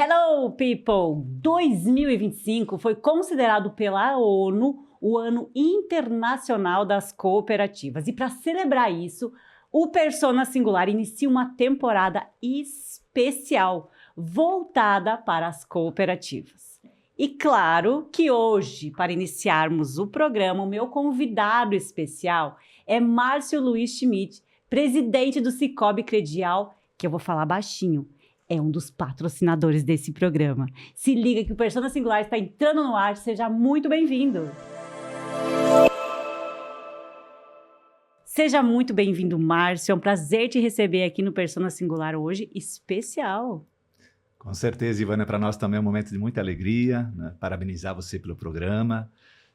Hello, people! 2025 foi considerado pela ONU o Ano Internacional das Cooperativas. E para celebrar isso, o Persona Singular inicia uma temporada especial voltada para as cooperativas. E claro que hoje, para iniciarmos o programa, o meu convidado especial é Márcio Luiz Schmidt, presidente do Sicoob Credial, que eu vou falar baixinho. É um dos patrocinadores desse programa. Se liga que o Persona Singular está entrando no ar, seja muito bem-vindo. Seja muito bem-vindo, Márcio. É um prazer te receber aqui no Persona Singular hoje, especial. Com certeza, Ivana, para nós também é um momento de muita alegria, né? Parabenizar você pelo programa.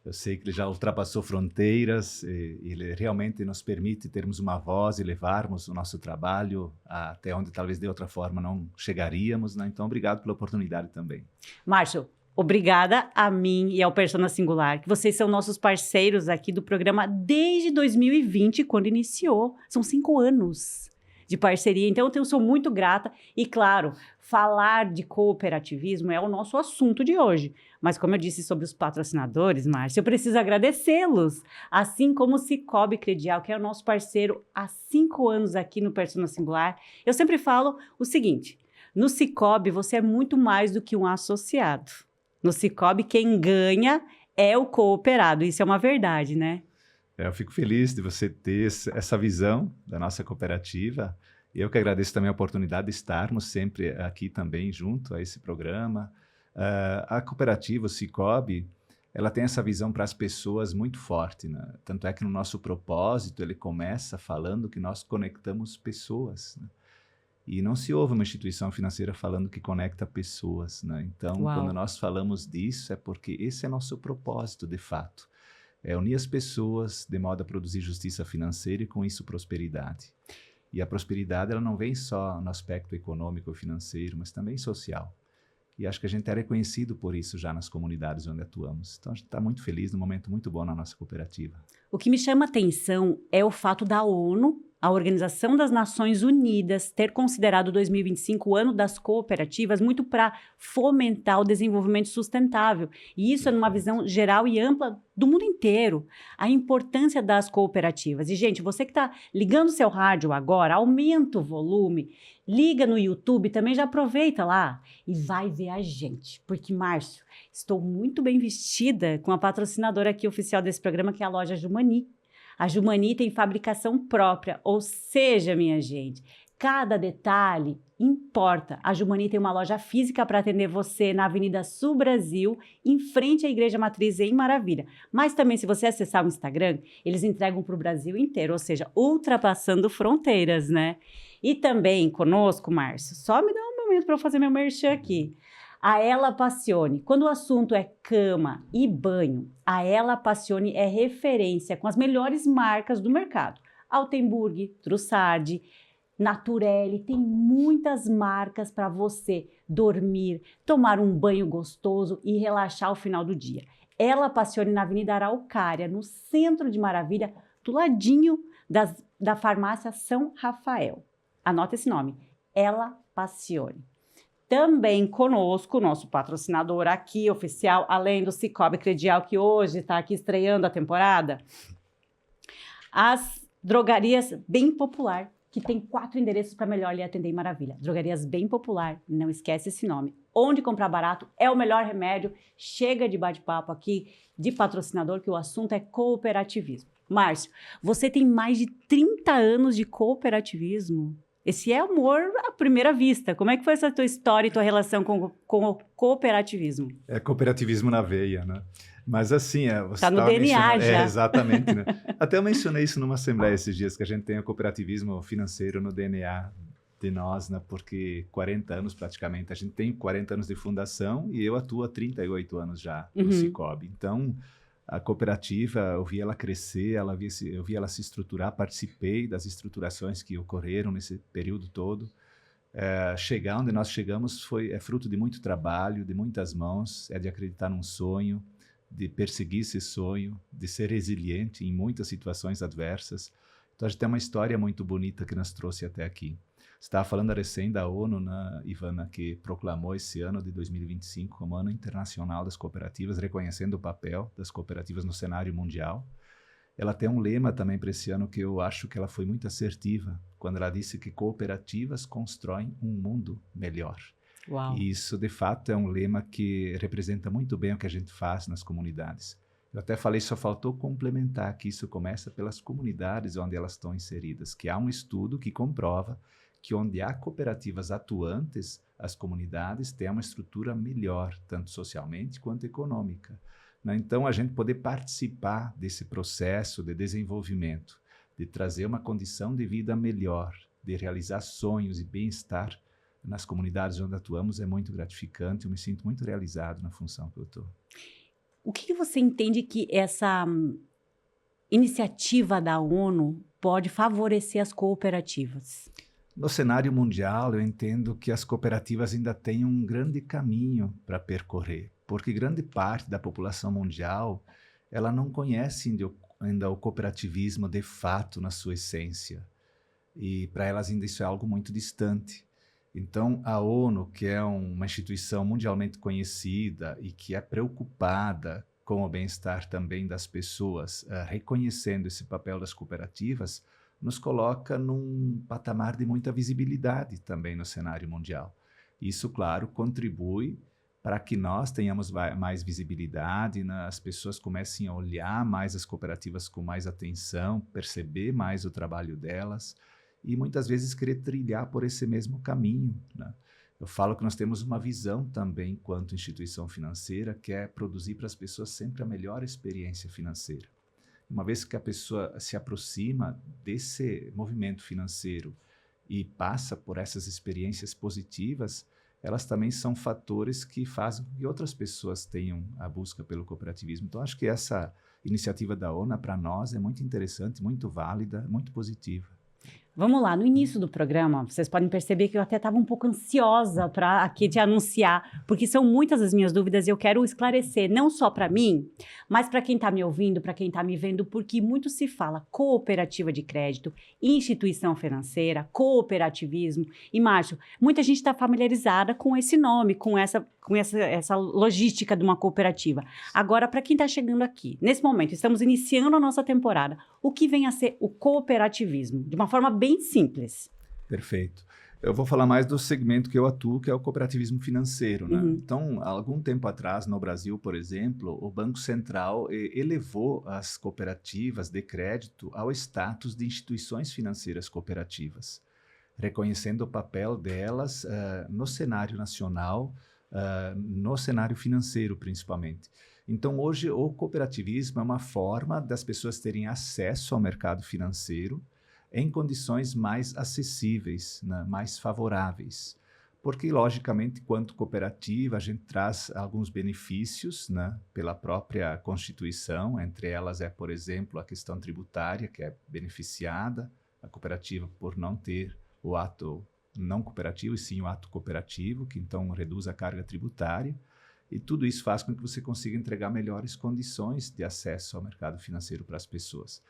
Eu sei que ele já ultrapassou fronteiras e ele realmente nos permite termos uma voz e levarmos o nosso trabalho até onde talvez de outra forma não chegaríamos, né? Então, obrigado pela oportunidade também. Márcio, obrigada a mim e ao Persona Singular, que vocês são nossos parceiros aqui do programa desde 2020, quando iniciou. São 5 anos de parceria, então eu sou muito grata. E claro, falar de cooperativismo é o nosso assunto de hoje. Mas como eu disse sobre os patrocinadores, Márcio, eu preciso agradecê-los. Assim como o Sicoob Credial, que é o nosso parceiro há 5 anos aqui no Persona Singular. Eu sempre falo o seguinte, no Sicoob você é muito mais do que um associado. No Sicoob quem ganha é o cooperado, isso é uma verdade, né? Eu fico feliz de você ter essa visão da nossa cooperativa. Eu que agradeço também a oportunidade de estarmos sempre aqui também junto a esse programa. A cooperativa, o Sicoob, ela tem essa visão para as pessoas muito forte, né? Tanto é que no nosso propósito ele começa falando que nós conectamos pessoas, né? E não se ouve uma instituição financeira falando que conecta pessoas, né? Então, quando nós falamos disso, é porque esse é nosso propósito, de fato. É unir as pessoas de modo a produzir justiça financeira e, com isso, prosperidade. E a prosperidade ela não vem só no aspecto econômico ou financeiro, mas também social. E acho que a gente é reconhecido por isso já nas comunidades onde atuamos. Então, a gente está muito feliz, num momento muito bom na nossa cooperativa. O que me chama a atenção é o fato da ONU, a Organização das Nações Unidas, ter considerado 2025 o ano das cooperativas muito para fomentar o desenvolvimento sustentável. E isso é numa visão geral e ampla do mundo inteiro, a importância das cooperativas. E, gente, você que está ligando o seu rádio agora, aumenta o volume, liga no YouTube, também já aproveita lá e vai ver a gente. Porque, Márcio, estou muito bem vestida com a patrocinadora aqui oficial desse programa, que é a loja Jumani. A Jumani tem fabricação própria, ou seja, minha gente, cada detalhe importa. A Jumani tem uma loja física para atender você na Avenida Sul Brasil, em frente à Igreja Matriz em Maravilha. Mas também, se você acessar o Instagram, eles entregam para o Brasil inteiro, ou seja, ultrapassando fronteiras, né? E também conosco, Márcio, só me dá um momento para eu fazer meu merchan aqui. A Ela Passione, quando o assunto é cama e banho, a Ela Passione é referência com as melhores marcas do mercado. Altenburg, Trussardi, Naturelle, tem muitas marcas para você dormir, tomar um banho gostoso e relaxar ao final do dia. Ela Passione na Avenida Araucária, no centro de Maravilha, do ladinho da farmácia São Rafael. Anota esse nome, Ela Passione. Também conosco, nosso patrocinador aqui, oficial, além do Sicoob Credial, que hoje está aqui estreando a temporada, as drogarias Bem Popular, que tem 4 endereços para melhor lhe atender em Maravilha. Drogarias Bem Popular, não esquece esse nome. Onde comprar barato é o melhor remédio. Chega de bate-papo aqui de patrocinador, que o assunto é cooperativismo. Márcio, você tem mais de 30 anos de cooperativismo. Esse é amor à primeira vista. Como é que foi essa tua história e tua relação com o cooperativismo? É cooperativismo na veia, né? Mas assim, você tá no DNA já. Exatamente, né? Até eu mencionei isso numa assembleia esses dias, que a gente tem o cooperativismo financeiro no DNA de nós, né? Porque 40 anos praticamente, a gente tem 40 anos de fundação e eu atuo há 38 anos já no Sicoob. Então, a cooperativa, eu vi ela crescer, eu vi ela se estruturar, participei das estruturações que ocorreram nesse período todo. Chegar onde nós chegamos é fruto de muito trabalho, de muitas mãos, é de acreditar num sonho, de perseguir esse sonho, de ser resiliente em muitas situações adversas. Então, a gente tem uma história muito bonita que nos trouxe até aqui. Você estava falando recém da ONU, né, Ivana, que proclamou esse ano de 2025 como Ano Internacional das Cooperativas, reconhecendo o papel das cooperativas no cenário mundial. Ela tem um lema também para esse ano que eu acho que ela foi muito assertiva, quando ela disse que cooperativas constroem um mundo melhor. Uau. E isso, de fato, é um lema que representa muito bem o que a gente faz nas comunidades. Eu até falei, só faltou complementar que isso começa pelas comunidades onde elas estão inseridas, que há um estudo que comprova que onde há cooperativas atuantes, as comunidades têm uma estrutura melhor, tanto socialmente quanto econômica. Né? Então, a gente poder participar desse processo de desenvolvimento, de trazer uma condição de vida melhor, de realizar sonhos e bem-estar nas comunidades onde atuamos é muito gratificante. Eu me sinto muito realizado na função que eu estou. O que você entende que essa iniciativa da ONU pode favorecer as cooperativas? No cenário mundial, eu entendo que as cooperativas ainda têm um grande caminho para percorrer, porque grande parte da população mundial ela não conhece ainda o cooperativismo de fato na sua essência. E para elas ainda isso é algo muito distante. Então, a ONU, que é uma instituição mundialmente conhecida e que é preocupada com o bem-estar também das pessoas, reconhecendo esse papel das cooperativas, nos coloca num patamar de muita visibilidade também no cenário mundial. Isso, claro, contribui para que nós tenhamos mais visibilidade, né? As pessoas comecem a olhar mais as cooperativas com mais atenção, perceber mais o trabalho delas e muitas vezes querer trilhar por esse mesmo caminho, né? Eu falo que nós temos uma visão também, enquanto instituição financeira, que é produzir para as pessoas sempre a melhor experiência financeira. Uma vez que a pessoa se aproxima desse movimento financeiro e passa por essas experiências positivas, elas também são fatores que fazem que outras pessoas tenham a busca pelo cooperativismo. Então, acho que essa iniciativa da ONU, para nós, é muito interessante, muito válida, muito positiva. Vamos lá, no início do programa, vocês podem perceber que eu até estava um pouco ansiosa para aqui te anunciar, porque são muitas as minhas dúvidas e eu quero esclarecer, não só para mim, mas para quem está me ouvindo, para quem está me vendo, porque muito se fala cooperativa de crédito, instituição financeira, cooperativismo. E, Márcio, muita gente está familiarizada com esse nome, com essa logística de uma cooperativa. Agora, para quem está chegando aqui, nesse momento, estamos iniciando a nossa temporada, o que vem a ser o cooperativismo? De uma forma bem simples. Perfeito. Eu vou falar mais do segmento que eu atuo, que é o cooperativismo financeiro, né? Uhum. Então, há algum tempo atrás, no Brasil, por exemplo, o Banco Central elevou as cooperativas de crédito ao status de instituições financeiras cooperativas, reconhecendo o papel delas no cenário nacional, no cenário financeiro, principalmente. Então, hoje, o cooperativismo é uma forma das pessoas terem acesso ao mercado financeiro em condições mais acessíveis, né, mais favoráveis. Porque, logicamente, quanto cooperativa, a gente traz alguns benefícios, né, pela própria Constituição. Entre elas é, por exemplo, a questão tributária, que é beneficiada, a cooperativa por não ter o ato não cooperativo, e sim o ato cooperativo, que então reduz a carga tributária. E tudo isso faz com que você consiga entregar melhores condições de acesso ao mercado financeiro para as pessoas.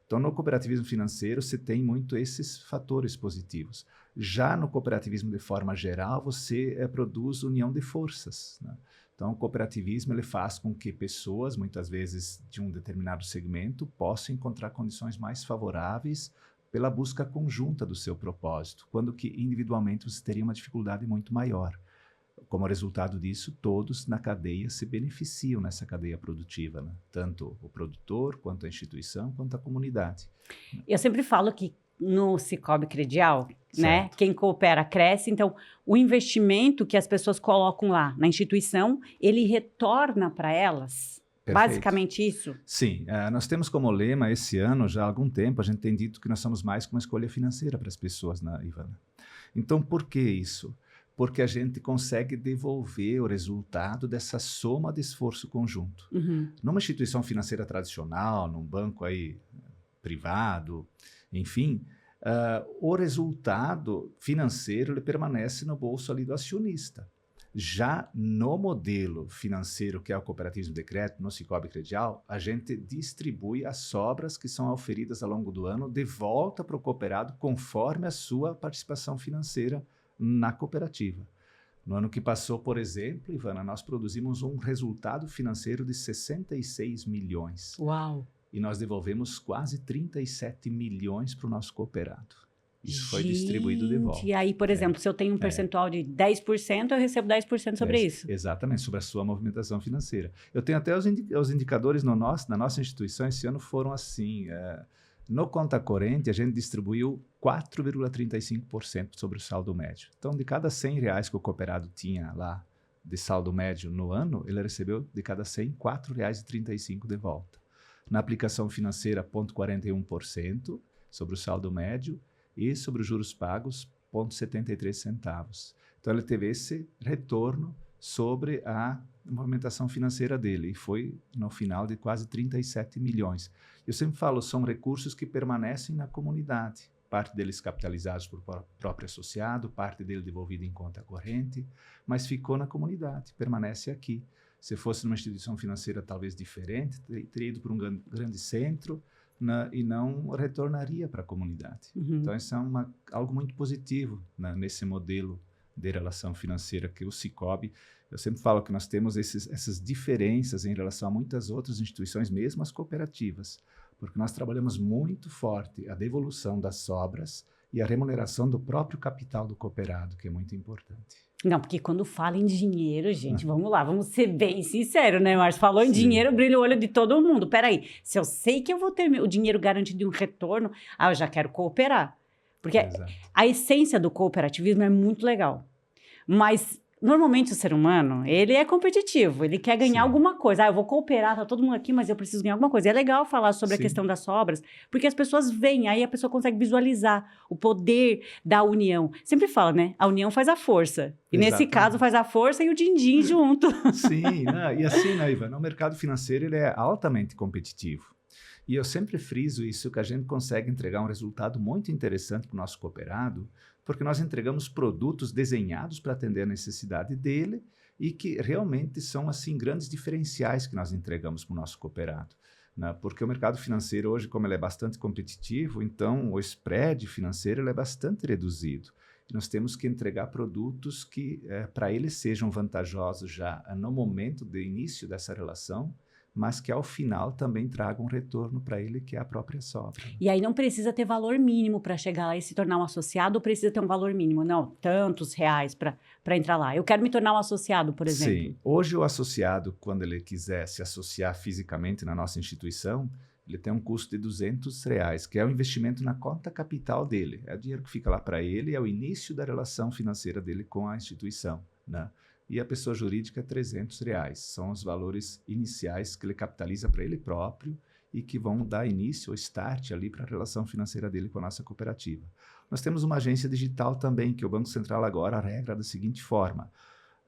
Então, no cooperativismo financeiro, você tem muito esses fatores positivos. Já no cooperativismo, de forma geral, você produz união de forças, né? Então, o cooperativismo ele faz com que pessoas, muitas vezes de um determinado segmento, possam encontrar condições mais favoráveis pela busca conjunta do seu propósito, quando que individualmente você teria uma dificuldade muito maior. Como resultado disso, todos na cadeia se beneficiam nessa cadeia produtiva, né? Tanto o produtor, quanto a instituição, quanto a comunidade. Eu sempre falo que no Sicoob Credial, né, quem coopera cresce, então o investimento que as pessoas colocam lá na instituição, ele retorna para elas. Perfeito. Basicamente isso? Sim, nós temos como lema esse ano, já há algum tempo, a gente tem dito que nós somos mais que uma escolha financeira para as pessoas, né, Ivana? Então, por que isso? Porque a gente consegue devolver o resultado dessa soma de esforço conjunto. Uhum. Numa instituição financeira tradicional, num banco aí privado, enfim, o resultado financeiro ele permanece no bolso ali do acionista. Já no modelo financeiro, que é o cooperativismo de crédito, no Sicoob Credial, a gente distribui as sobras que são auferidas ao longo do ano de volta para o cooperado conforme a sua participação financeira na cooperativa. No ano que passou, por exemplo, Ivana, nós produzimos um resultado financeiro de 66 milhões. Uau! E nós devolvemos quase 37 milhões para o nosso cooperado. Isso foi distribuído de volta. E aí, por exemplo, se eu tenho um percentual de 10%, eu recebo 10% sobre isso. Exatamente, sobre a sua movimentação financeira. Eu tenho até os indicadores na nossa instituição, esse ano foram assim. No conta corrente, a gente distribuiu 4,35% sobre o saldo médio. Então, de cada R$100 que o cooperado tinha lá de saldo médio no ano, ele recebeu de cada 100, R$4,35 de volta. Na aplicação financeira, 0,41% sobre o saldo médio e sobre os juros pagos, 0,73 centavos. Então, ele teve esse retorno sobre a movimentação financeira dele, e foi no final de quase 37 milhões. Eu sempre falo, são recursos que permanecem na comunidade, parte deles capitalizados por próprio associado, parte dele devolvido em conta corrente, mas ficou na comunidade, permanece aqui. Se fosse numa instituição financeira talvez diferente, teria ido para um grande centro e não retornaria para a comunidade. Então, isso é algo muito positivo nesse modelo de relação financeira que o Sicoob. Eu sempre falo que nós temos essas diferenças em relação a muitas outras instituições, mesmo as cooperativas, porque nós trabalhamos muito forte a devolução das sobras e a remuneração do próprio capital do cooperado, que é muito importante. Não, porque quando fala em dinheiro, gente, vamos lá, vamos ser bem sinceros, né, Márcio? Falou em dinheiro, brilha o olho de todo mundo. Peraí, se eu sei que eu vou ter o dinheiro garantido de um retorno, eu já quero cooperar. Porque a essência do cooperativismo é muito legal. Mas, normalmente, o ser humano, ele é competitivo, ele quer ganhar alguma coisa. Eu vou cooperar, tá todo mundo aqui, mas eu preciso ganhar alguma coisa. E é legal falar sobre a questão das sobras, porque as pessoas veem, aí a pessoa consegue visualizar o poder da união. Sempre fala, né? A união faz a força. E nesse caso, faz a força e o din-din junto. Sim, e assim, né, Ivana, o mercado financeiro ele é altamente competitivo. E eu sempre friso isso, que a gente consegue entregar um resultado muito interessante para o nosso cooperado, porque nós entregamos produtos desenhados para atender a necessidade dele e que realmente são, assim, grandes diferenciais que nós entregamos para o nosso cooperado. Né? Porque o mercado financeiro hoje, como ele é bastante competitivo, então o spread financeiro ele é bastante reduzido. E nós temos que entregar produtos que, para eles, sejam vantajosos já no momento de início dessa relação, mas que ao final também tragam um retorno para ele, que é a própria sobra. E aí não precisa ter valor mínimo para chegar lá e se tornar um associado, ou precisa ter um valor mínimo? Não, tantos reais para entrar lá. Eu quero me tornar um associado, por exemplo. Sim. Hoje o associado, quando ele quiser se associar fisicamente na nossa instituição, ele tem um custo de R$200, que é o investimento na conta capital dele. É o dinheiro que fica lá para ele, é o início da relação financeira dele com a instituição, né? E a pessoa jurídica, R$300. São os valores iniciais que ele capitaliza para ele próprio e que vão dar início ou start ali para a relação financeira dele com a nossa cooperativa. Nós temos uma agência digital também, que o Banco Central agora regra da seguinte forma: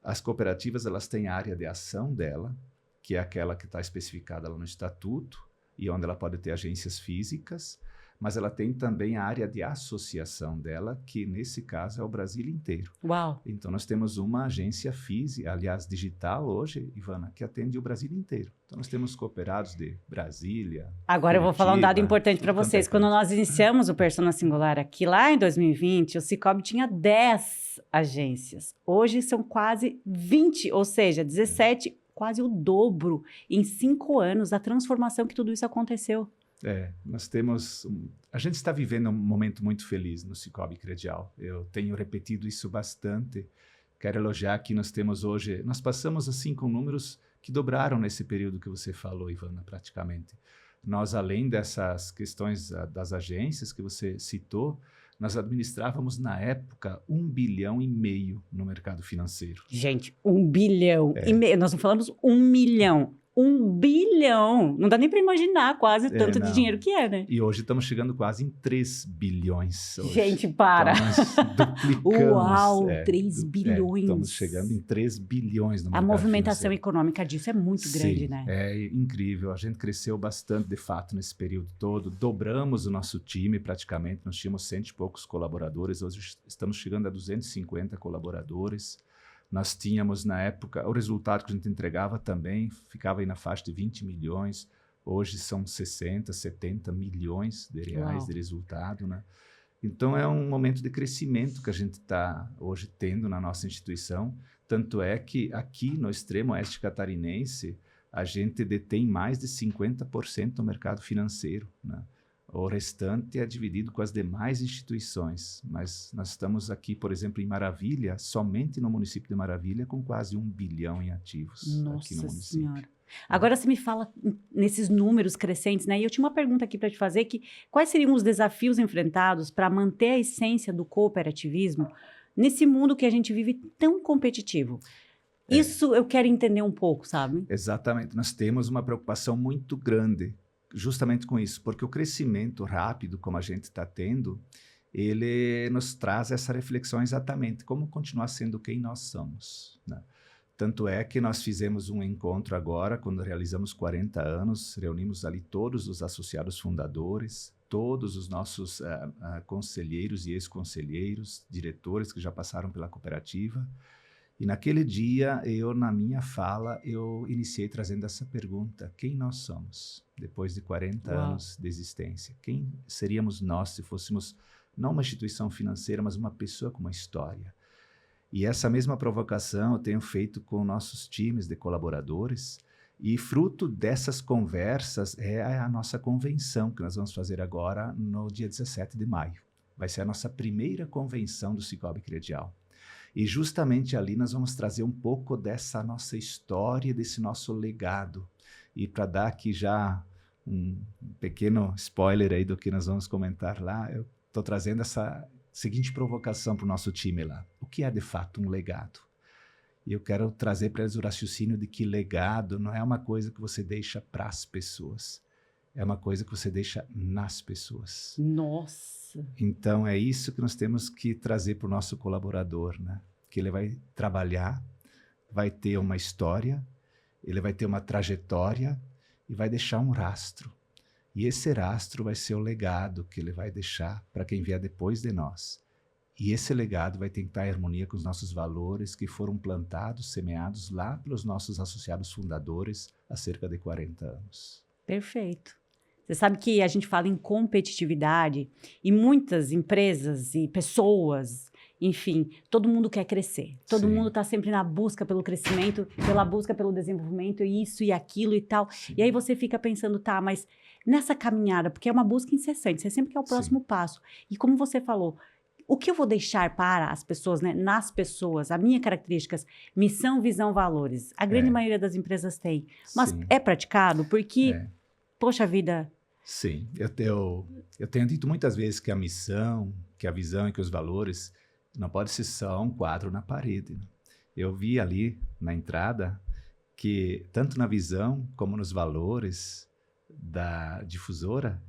as cooperativas elas têm a área de ação dela, que é aquela que está especificada lá no Estatuto, e onde ela pode ter agências físicas, mas ela tem também a área de associação dela, que nesse caso é o Brasil inteiro. Uau! Então nós temos uma agência física, aliás, digital hoje, Ivana, que atende o Brasil inteiro. Então nós temos cooperados de Brasília. Agora eu vou falar um dado importante para vocês. Quando nós iniciamos o Persona Singular aqui, lá em 2020, o Sicoob tinha 10 agências. Hoje são quase 20, ou seja, 17, quase o dobro em 5 anos, a transformação que tudo isso aconteceu. Nós temos... A gente está vivendo um momento muito feliz no Sicoob Credial. Eu tenho repetido isso bastante. Quero elogiar que nós temos hoje... Nós passamos assim com números que dobraram nesse período que você falou, Ivana, praticamente. Nós, além dessas questões das agências que você citou, nós administrávamos, na época, 1,5 bilhão no mercado financeiro. Gente, 1,5 bilhão. Nós não falamos 1 milhão. 1 bilhão. Não dá nem para imaginar quase tanto de dinheiro que é, né? E hoje estamos chegando quase em 3 bilhões. Hoje. Gente, para! Então, nós duplicamos. Uau, 3 bilhões. Estamos chegando em 3 bilhões no mercado A movimentação financeiro. Econômica disso é muito grande, né? É incrível. A gente cresceu bastante, de fato, nesse período todo. Dobramos o nosso time, praticamente. Nós tínhamos 100 e poucos colaboradores. Hoje estamos chegando a 250 colaboradores. Nós tínhamos, na época, o resultado que a gente entregava também ficava aí na faixa de 20 milhões. Hoje são 60, 70 milhões de reais de resultado, né? Então, é um momento de crescimento que a gente está hoje tendo na nossa instituição. Tanto é que aqui no extremo oeste catarinense, a gente detém mais de 50% do mercado financeiro, né? O restante é dividido com as demais instituições, mas nós estamos aqui, por exemplo, em Maravilha, somente no município de Maravilha, com quase 1 bilhão em ativos aqui no Nossa município. Senhora. Agora você me fala nesses números crescentes, né? E eu tinha uma pergunta aqui para te fazer, que quais seriam os desafios enfrentados para manter a essência do cooperativismo nesse mundo que a gente vive tão competitivo? Isso eu quero entender um pouco, sabe? Exatamente. Nós temos uma preocupação muito grande justamente com isso, porque o crescimento rápido, como a gente está tendo, ele nos traz essa reflexão exatamente, como continuar sendo quem nós somos, né? Tanto é que nós fizemos um encontro agora, quando realizamos 40 anos, reunimos ali todos os associados fundadores, todos os nossos conselheiros e ex-conselheiros, diretores que já passaram pela cooperativa. E naquele dia, na minha fala, eu iniciei trazendo essa pergunta: quem nós somos depois de 40 anos de existência? Quem seríamos nós se fôssemos não uma instituição financeira, mas uma pessoa com uma história? E essa mesma provocação eu tenho feito com nossos times de colaboradores, e fruto dessas conversas é a nossa convenção que nós vamos fazer agora no dia 17 de maio. Vai ser a nossa primeira convenção do Sicoob Credial. E justamente ali nós vamos trazer um pouco dessa nossa história, desse nosso legado. E para dar aqui já um pequeno spoiler aí do que nós vamos comentar lá, eu estou trazendo essa seguinte provocação para o nosso time lá: o que é de fato um legado? E eu quero trazer para eles o raciocínio de que legado não é uma coisa que você deixa para as pessoas, é uma coisa que você deixa nas pessoas. Nossa! Então é isso que nós temos que trazer para o nosso colaborador, né? Que ele vai trabalhar, vai ter uma história, ele vai ter uma trajetória e vai deixar um rastro. E esse rastro vai ser o legado que ele vai deixar para quem vier depois de nós. E esse legado vai ter que estar em harmonia com os nossos valores que foram plantados, semeados lá pelos nossos associados fundadores há cerca de 40 anos. Perfeito. Você sabe que a gente fala em competitividade e muitas empresas e pessoas, enfim, todo mundo quer crescer. Todo mundo está sempre na busca pelo crescimento, pela busca pelo desenvolvimento, isso e aquilo e tal. Sim. E aí você fica pensando, tá, mas nessa caminhada, porque é uma busca incessante, você sempre quer o próximo passo. E como você falou, o que eu vou deixar para as pessoas, né, nas pessoas, as minhas características, missão, visão, valores. A grande maioria das empresas tem. Mas é praticado? Porque, poxa vida... Sim, eu tenho dito muitas vezes que a missão, que a visão e que os valores não pode ser só um quadro na parede, né? Eu vi ali na entrada que tanto na visão como nos valores da difusora,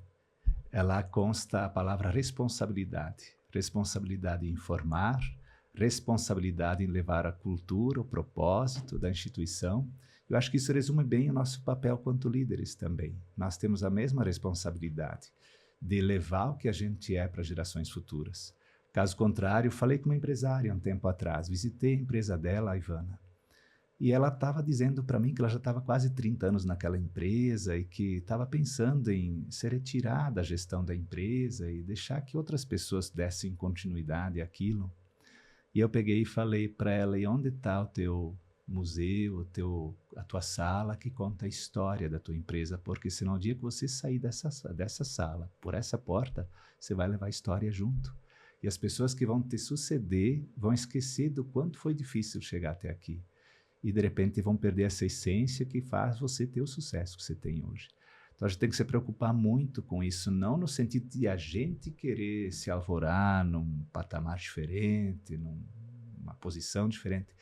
ela consta a palavra responsabilidade. Responsabilidade em informar, responsabilidade em levar a cultura, o propósito da instituição. Eu acho que isso resume bem o nosso papel quanto líderes também. Nós temos a mesma responsabilidade de levar o que a gente é para gerações futuras. Caso contrário, falei com uma empresária um tempo atrás, visitei a empresa dela, a Ivana, e ela estava dizendo para mim que ela já estava quase 30 anos naquela empresa e que estava pensando em se retirar da gestão da empresa e deixar que outras pessoas dessem continuidade àquilo. E eu peguei e falei para ela: e onde está o teu museu, a tua sala que conta a história da tua empresa? Porque senão o dia que você sair dessa sala, por essa porta, você vai levar a história junto. E as pessoas que vão te suceder vão esquecer do quanto foi difícil chegar até aqui. E de repente vão perder essa essência que faz você ter o sucesso que você tem hoje. Então a gente tem que se preocupar muito com isso, não no sentido de a gente querer se alvorar num patamar diferente, numa posição diferente,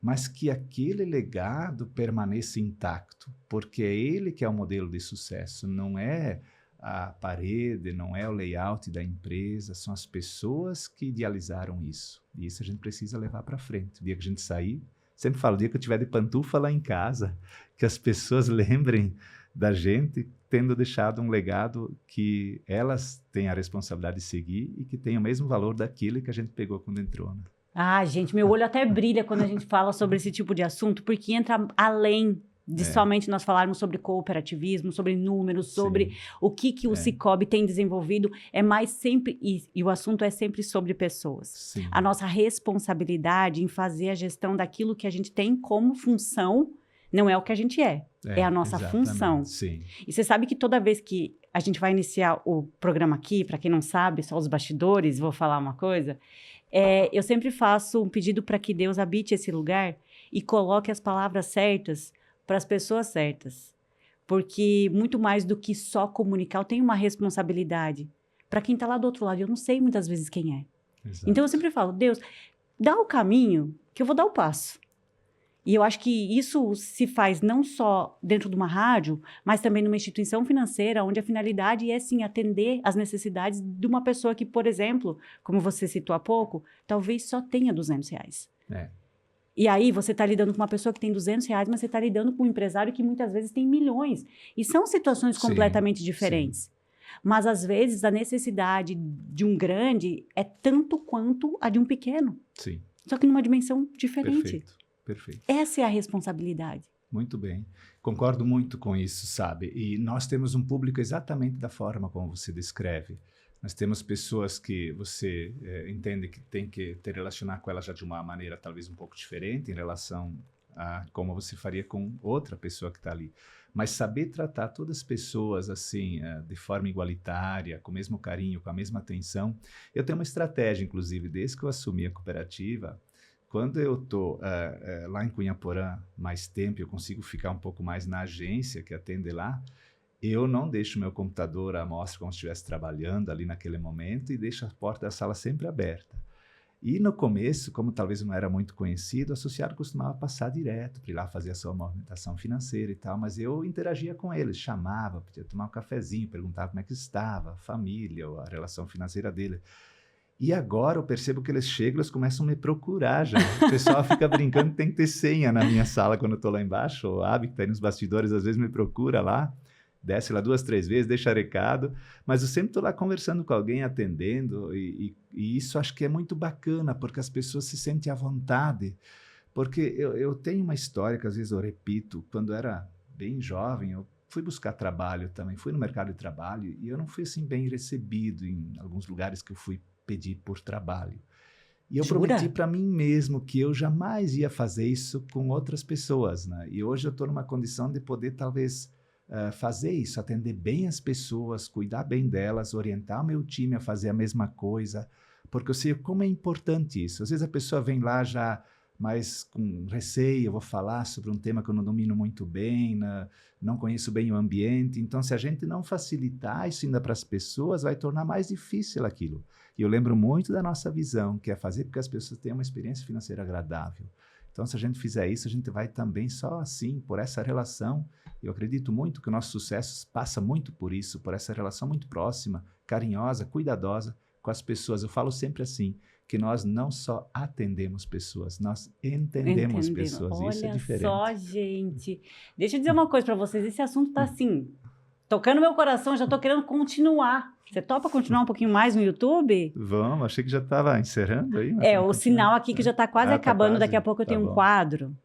mas que aquele legado permaneça intacto, porque é ele que é o modelo de sucesso, não é a parede, não é o layout da empresa, são as pessoas que idealizaram isso. E isso a gente precisa levar para frente. O dia que a gente sair, sempre falo, o dia que eu estiver de pantufa lá em casa, que as pessoas lembrem da gente tendo deixado um legado que elas têm a responsabilidade de seguir e que tem o mesmo valor daquilo que a gente pegou quando entrou, né? Ah, gente, meu olho até brilha quando a gente fala sobre esse tipo de assunto, porque entra além de somente nós falarmos sobre cooperativismo, sobre números, sobre Sim. o que o Sicoob tem desenvolvido, é mais sempre, e o assunto é sempre sobre pessoas. Sim. A nossa responsabilidade em fazer a gestão daquilo que a gente tem como função, não é o que a gente é a nossa exatamente. função. Sim. E você sabe que toda vez que a gente vai iniciar o programa aqui, para quem não sabe, só os bastidores, vou falar uma coisa, eu sempre faço um pedido para que Deus habite esse lugar e coloque as palavras certas para as pessoas certas. Porque muito mais do que só comunicar, eu tenho uma responsabilidade para quem está lá do outro lado. Eu não sei muitas vezes quem é. Exato. Então eu sempre falo, Deus, dá o caminho que eu vou dar o passo. E eu acho que isso se faz não só dentro de uma rádio, mas também numa instituição financeira, onde a finalidade é, sim, atender às necessidades de uma pessoa que, por exemplo, como você citou há pouco, talvez só tenha R$200. E aí você está lidando com uma pessoa que tem R$200, mas você está lidando com um empresário que muitas vezes tem milhões. E são situações completamente diferentes. Sim. Mas, às vezes, a necessidade de um grande é tanto quanto a de um pequeno. Sim. Só que numa dimensão diferente. Perfeito. Essa é a responsabilidade. Muito bem. Concordo muito com isso, sabe? E nós temos um público exatamente da forma como você descreve. Nós temos pessoas que você entende que tem que te relacionar com elas já de uma maneira talvez um pouco diferente em relação a como você faria com outra pessoa que está ali. Mas saber tratar todas as pessoas assim, de forma igualitária, com o mesmo carinho, com a mesma atenção. Eu tenho uma estratégia, inclusive, desde que eu assumi a cooperativa. Quando eu estou lá em Cunhaporã mais tempo, eu consigo ficar um pouco mais na agência que atende lá, eu não deixo meu computador à mostra como se estivesse trabalhando ali naquele momento e deixo a porta da sala sempre aberta. E no começo, como talvez não era muito conhecido, o associado costumava passar direto para ir lá fazer a sua movimentação financeira e tal, mas eu interagia com eles, chamava, podia tomar um cafezinho, perguntava como é que estava, a família, a relação financeira dele. E agora eu percebo que eles chegam, eles começam a me procurar já. O pessoal fica brincando que tem que ter senha na minha sala quando eu estou lá embaixo. O Abi, que está aí nos bastidores, às vezes me procura lá, desce lá 2, 3 vezes, deixa recado. Mas eu sempre estou lá conversando com alguém, atendendo. E isso acho que é muito bacana, porque as pessoas se sentem à vontade. Porque eu tenho uma história que às vezes eu repito. Quando eu era bem jovem, eu fui buscar trabalho também. Fui no mercado de trabalho e eu não fui assim bem recebido em alguns lugares que eu fui pedir por trabalho. E eu prometi para mim mesmo que eu jamais ia fazer isso com outras pessoas, né? E hoje eu estou numa condição de poder talvez fazer isso, atender bem as pessoas, cuidar bem delas, orientar o meu time a fazer a mesma coisa, porque eu sei como é importante isso. Às vezes a pessoa vem lá já mais com receio, eu vou falar sobre um tema que eu não domino muito bem, não conheço bem o ambiente, então se a gente não facilitar isso ainda para as pessoas, vai tornar mais difícil aquilo. E eu lembro muito da nossa visão, que é fazer com que as pessoas tenham uma experiência financeira agradável. Então, se a gente fizer isso, a gente vai também só assim, por essa relação. Eu acredito muito que o nosso sucesso passa muito por isso, por essa relação muito próxima, carinhosa, cuidadosa com as pessoas. Eu falo sempre assim, que nós não só atendemos pessoas, nós entendemos pessoas. Olha, isso é diferente. Só, gente. Deixa eu dizer uma coisa para vocês, esse assunto tá assim, tocando meu coração, já tô querendo continuar. Você topa continuar um pouquinho mais no YouTube? Vamos, achei que já estava encerrando aí. O sinal aqui que já está quase acabando. Tá quase. Daqui a pouco eu tenho um quadro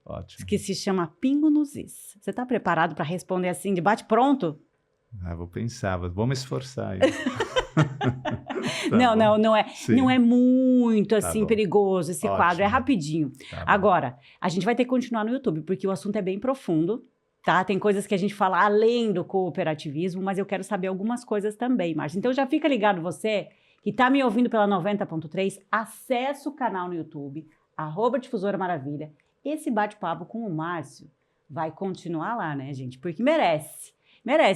que se chama Pingo nos Is. Você está preparado para responder assim, de bate pronto? Vou pensar, vou me esforçar aí. Não é muito assim perigoso esse quadro, é rapidinho. Agora, a gente vai ter que continuar no YouTube, porque o assunto é bem profundo. Tá? Tem coisas que a gente fala além do cooperativismo, mas eu quero saber algumas coisas também, Márcio. Então já fica ligado você que está me ouvindo pela 90.3, acessa o canal no YouTube, @Difusora Maravilha. Esse bate-papo com o Márcio vai continuar lá, né, gente? Porque merece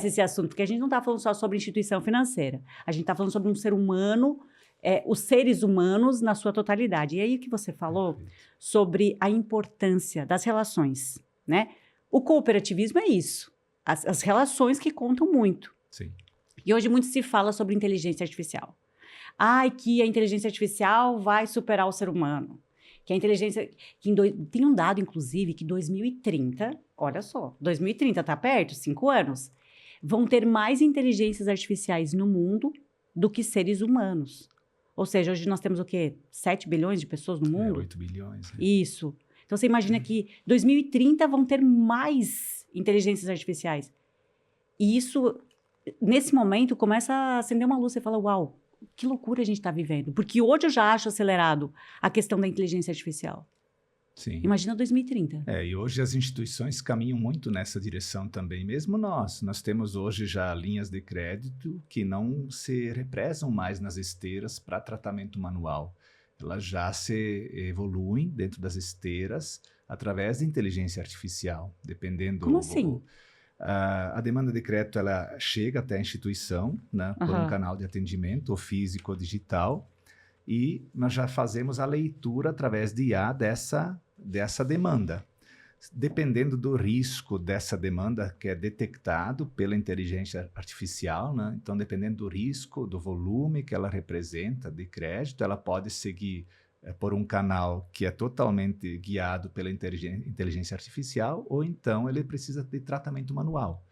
esse assunto, porque a gente não está falando só sobre instituição financeira, a gente está falando sobre um ser humano, os seres humanos na sua totalidade. E aí o que você falou sobre a importância das relações, né? O cooperativismo é isso, as relações que contam muito. Sim. E hoje muito se fala sobre inteligência artificial. Que a inteligência artificial vai superar o ser humano. Que a inteligência... Tem um dado, inclusive, que 2030, olha só, 2030 está perto, 5 anos, vão ter mais inteligências artificiais no mundo do que seres humanos. Ou seja, hoje nós temos o quê? 7 bilhões de pessoas no mundo? 8 bilhões. Isso. Então, você imagina que 2030 vão ter mais inteligências artificiais. E isso, nesse momento, começa a acender uma luz. Você fala, uau, que loucura a gente está vivendo. Porque hoje eu já acho acelerado a questão da inteligência artificial. Sim. Imagina 2030. E hoje as instituições caminham muito nessa direção também, mesmo nós. Nós temos hoje já linhas de crédito que não se represam mais nas esteiras para tratamento manual. Elas já se evoluem dentro das esteiras através de inteligência artificial, dependendo... Como assim? A demanda de crédito ela chega até a instituição, né, por um canal de atendimento, ou físico ou digital, e nós já fazemos a leitura através de IA dessa demanda. Dependendo do risco dessa demanda que é detectado pela inteligência artificial, né? Então, dependendo do risco, do volume que ela representa de crédito, ela pode seguir por um canal que é totalmente guiado pela inteligência artificial, ou então ele precisa de tratamento manual.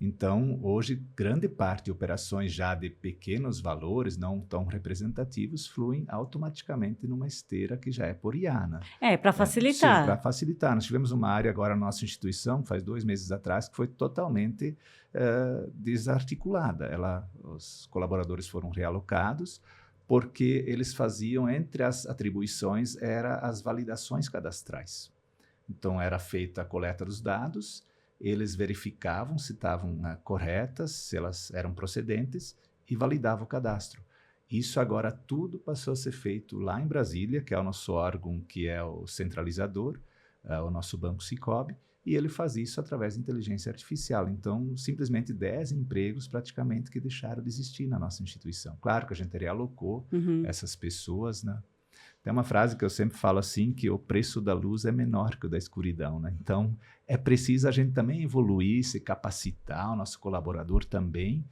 Então, hoje, grande parte de operações já de pequenos valores, não tão representativos, fluem automaticamente numa esteira que já é por IA, né? Para facilitar. Sim, para facilitar. Nós tivemos uma área agora na nossa instituição, faz 2 meses atrás, que foi totalmente desarticulada. Os colaboradores foram realocados, porque eles faziam, entre as atribuições, as validações cadastrais. Então, era feita a coleta dos dados, eles verificavam se estavam corretas, se elas eram procedentes e validavam o cadastro. Isso agora tudo passou a ser feito lá em Brasília, que é o nosso órgão, que é o centralizador, o nosso Banco Sicoob, e ele faz isso através de inteligência artificial. Então, simplesmente 10 empregos praticamente que deixaram de existir na nossa instituição. Claro que a gente realocou essas pessoas, né? Tem uma frase que eu sempre falo assim, que o preço da luz é menor que o da escuridão, né? Então, é preciso a gente também evoluir, se capacitar, o nosso colaborador também,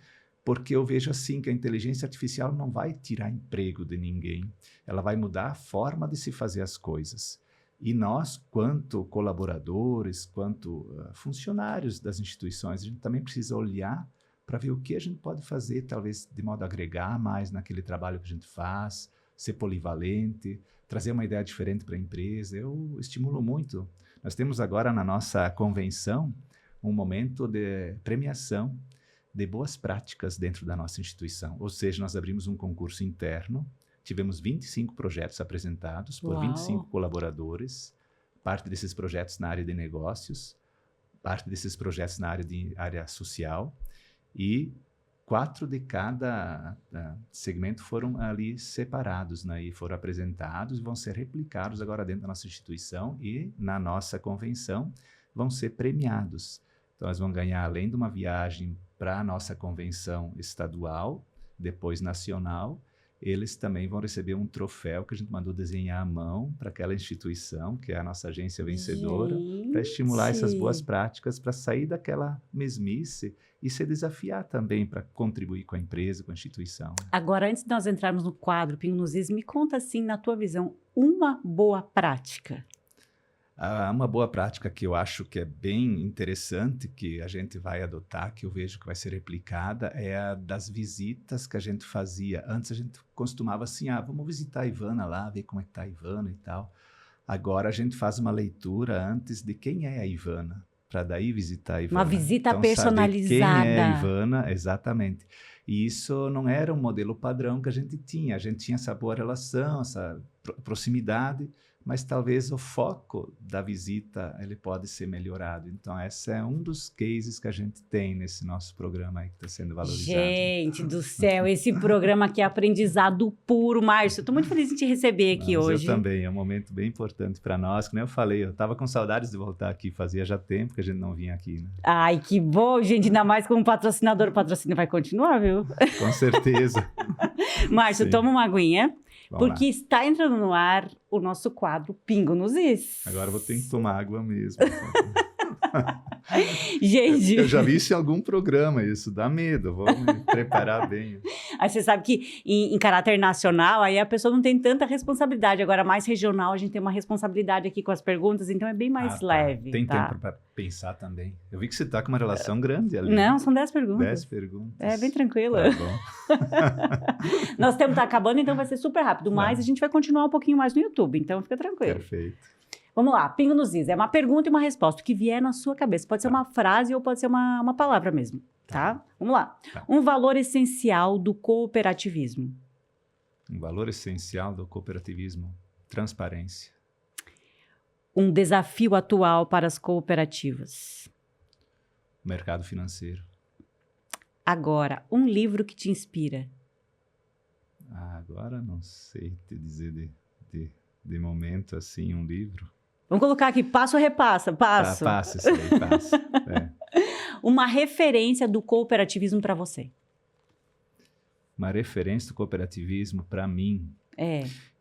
porque eu vejo assim que a inteligência artificial não vai tirar emprego de ninguém, ela vai mudar a forma de se fazer as coisas. E nós, quanto colaboradores, quanto funcionários das instituições, a gente também precisa olhar para ver o que a gente pode fazer, talvez de modo a agregar mais naquele trabalho que a gente faz, ser polivalente, trazer uma ideia diferente para a empresa. Eu estimulo muito. Nós temos agora na nossa convenção um momento de premiação de boas práticas dentro da nossa instituição. Ou seja, nós abrimos um concurso interno, tivemos 25 projetos apresentados por 25 colaboradores, parte desses projetos na área de negócios, parte desses projetos na área social, e 4 de cada segmento foram ali separados, né, e foram apresentados e vão ser replicados agora dentro da nossa instituição e na nossa convenção vão ser premiados. Então, eles vão ganhar, além de uma viagem para a nossa convenção estadual, depois nacional, eles também vão receber um troféu que a gente mandou desenhar à mão para aquela instituição, que é a nossa agência vencedora, para estimular essas boas práticas, para sair daquela mesmice e se desafiar também para contribuir com a empresa, com a instituição. Agora, antes de nós entrarmos no quadro Pingo nos Is, me conta assim, na tua visão, uma boa prática. Uma boa prática que eu acho que é bem interessante, que a gente vai adotar, que eu vejo que vai ser replicada, é a das visitas que a gente fazia. Antes a gente costumava assim, vamos visitar a Ivana lá, ver como é que está a Ivana e tal. Agora a gente faz uma leitura antes de quem é a Ivana, para daí visitar a Ivana. Uma visita então, personalizada. Saber quem é a Ivana, exatamente. E isso não era um modelo padrão que a gente tinha. A gente tinha essa boa relação, essa proximidade, mas talvez o foco da visita ele pode ser melhorado. Então, esse é um dos cases que a gente tem nesse nosso programa aí que está sendo valorizado. Gente do céu, esse programa aqui é aprendizado puro. Márcio, eu estou muito feliz de te receber aqui hoje. Eu também, é um momento bem importante para nós. Como eu falei, eu estava com saudades de voltar aqui, fazia já tempo que a gente não vinha aqui, né? Ai, que bom, gente, ainda mais como patrocinador. O patrocínio vai continuar, viu? Com certeza. Márcio, toma uma aguinha. Vamos porque lá. Está entrando no ar o nosso quadro Pingo nos Is. Agora eu vou ter que tomar água mesmo. Gente... Eu já vi isso em algum programa, isso dá medo, vou me preparar bem. Aí você sabe que em caráter nacional, aí a pessoa não tem tanta responsabilidade. Agora, mais regional, a gente tem uma responsabilidade aqui com as perguntas, então é bem mais leve. Tem tá? tempo para pensar também. Eu vi que você está com uma relação grande ali. Não, são 10 perguntas. 10 perguntas. É bem tranquilo. Tá bom. Nosso tempo está acabando, então vai ser super rápido. Mas a gente vai continuar um pouquinho mais no YouTube, então fica tranquilo. Perfeito. Vamos lá, pingo nos is. É uma pergunta e uma resposta, o que vier na sua cabeça. Pode ser uma frase ou pode ser uma palavra mesmo, tá? Vamos lá. Tá. Um valor essencial do cooperativismo. Um valor essencial do cooperativismo, transparência. Um desafio atual para as cooperativas. Mercado financeiro. Agora, um livro que te inspira. Agora não sei te dizer de momento assim um livro. Vamos colocar aqui, passo ou repassa? Passo. Passa isso aí, passa. Uma referência do cooperativismo para você. Uma referência do cooperativismo para mim.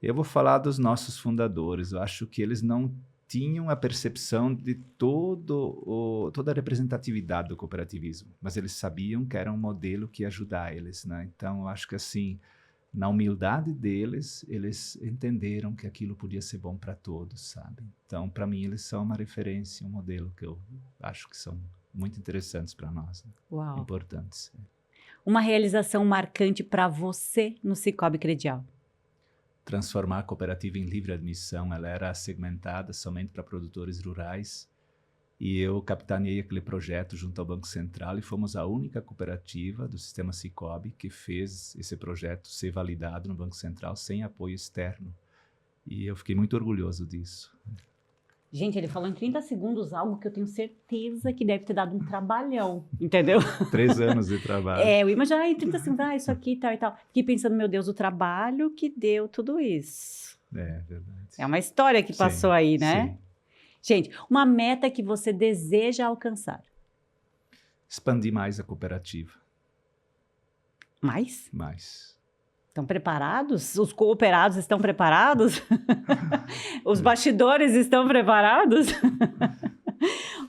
Eu vou falar dos nossos fundadores. Eu acho que eles não tinham a percepção de toda a representatividade do cooperativismo, mas eles sabiam que era um modelo que ia ajudar eles, né? Então, eu acho que assim, na humildade deles, eles entenderam que aquilo podia ser bom para todos, sabe? Então, para mim, eles são uma referência, um modelo que eu acho que são muito interessantes para nós, né? Uau. Importantes. Uma realização marcante para você no Sicoob Credial. Transformar a cooperativa em livre admissão. Ela era segmentada somente para produtores rurais e eu capitaneei aquele projeto junto ao Banco Central e fomos a única cooperativa do sistema Sicoob que fez esse projeto ser validado no Banco Central sem apoio externo. E eu fiquei muito orgulhoso disso. Gente, ele falou em 30 segundos algo que eu tenho certeza que deve ter dado um trabalhão, entendeu? 3 anos de trabalho. Eu imagino, em 30 segundos, isso aqui e tal e tal. Fiquei pensando, meu Deus, o trabalho que deu tudo isso. É verdade. É uma história que passou aí, né? Sim. Gente, uma meta que você deseja alcançar. Expandir mais a cooperativa. Mais? Mais. Estão preparados? Os cooperados estão preparados? Os bastidores estão preparados?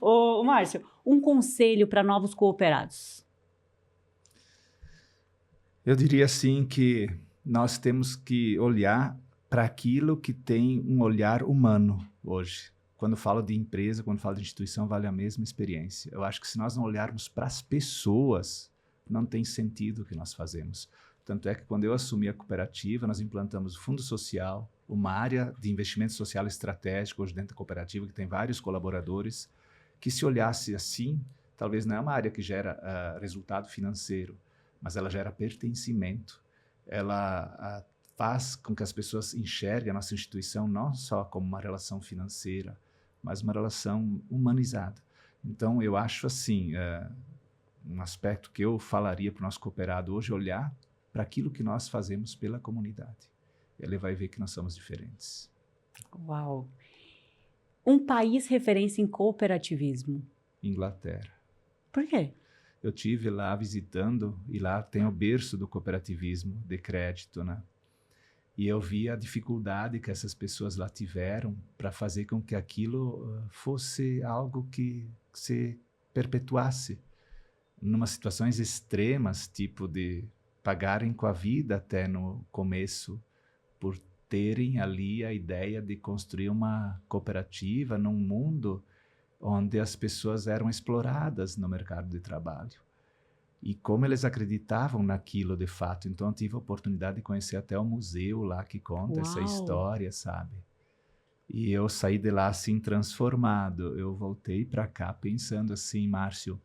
Ô, Márcio, um conselho para novos cooperados. Eu diria assim que nós temos que olhar para aquilo que tem um olhar humano hoje. Quando falo de empresa, quando falo de instituição, vale a mesma experiência. Eu acho que se nós não olharmos para as pessoas, não tem sentido o que nós fazemos. Tanto é que quando eu assumi a cooperativa, nós implantamos o Fundo Social, uma área de investimento social estratégico hoje dentro da cooperativa, que tem vários colaboradores, que se olhasse assim, talvez não é uma área que gera resultado financeiro, mas ela gera pertencimento. Ela faz com que as pessoas enxerguem a nossa instituição não só como uma relação financeira, mas uma relação humanizada. Então, eu acho assim, um aspecto que eu falaria para o nosso cooperado hoje, olhar para aquilo que nós fazemos pela comunidade. Ele vai ver que nós somos diferentes. Uau! Um país referência em cooperativismo. Inglaterra. Por quê? Eu tive lá visitando e lá tem o berço do cooperativismo de crédito, né? E eu vi a dificuldade que essas pessoas lá tiveram para fazer com que aquilo fosse algo que se perpetuasse. Numa situações extremas, tipo de pagarem com a vida até no começo, por terem ali a ideia de construir uma cooperativa num mundo onde as pessoas eram exploradas no mercado de trabalho. E como eles acreditavam naquilo de fato. Então eu tive a oportunidade de conhecer até o museu lá que conta essa história, sabe? E eu saí de lá assim transformado. Eu voltei para cá pensando assim, Márcio,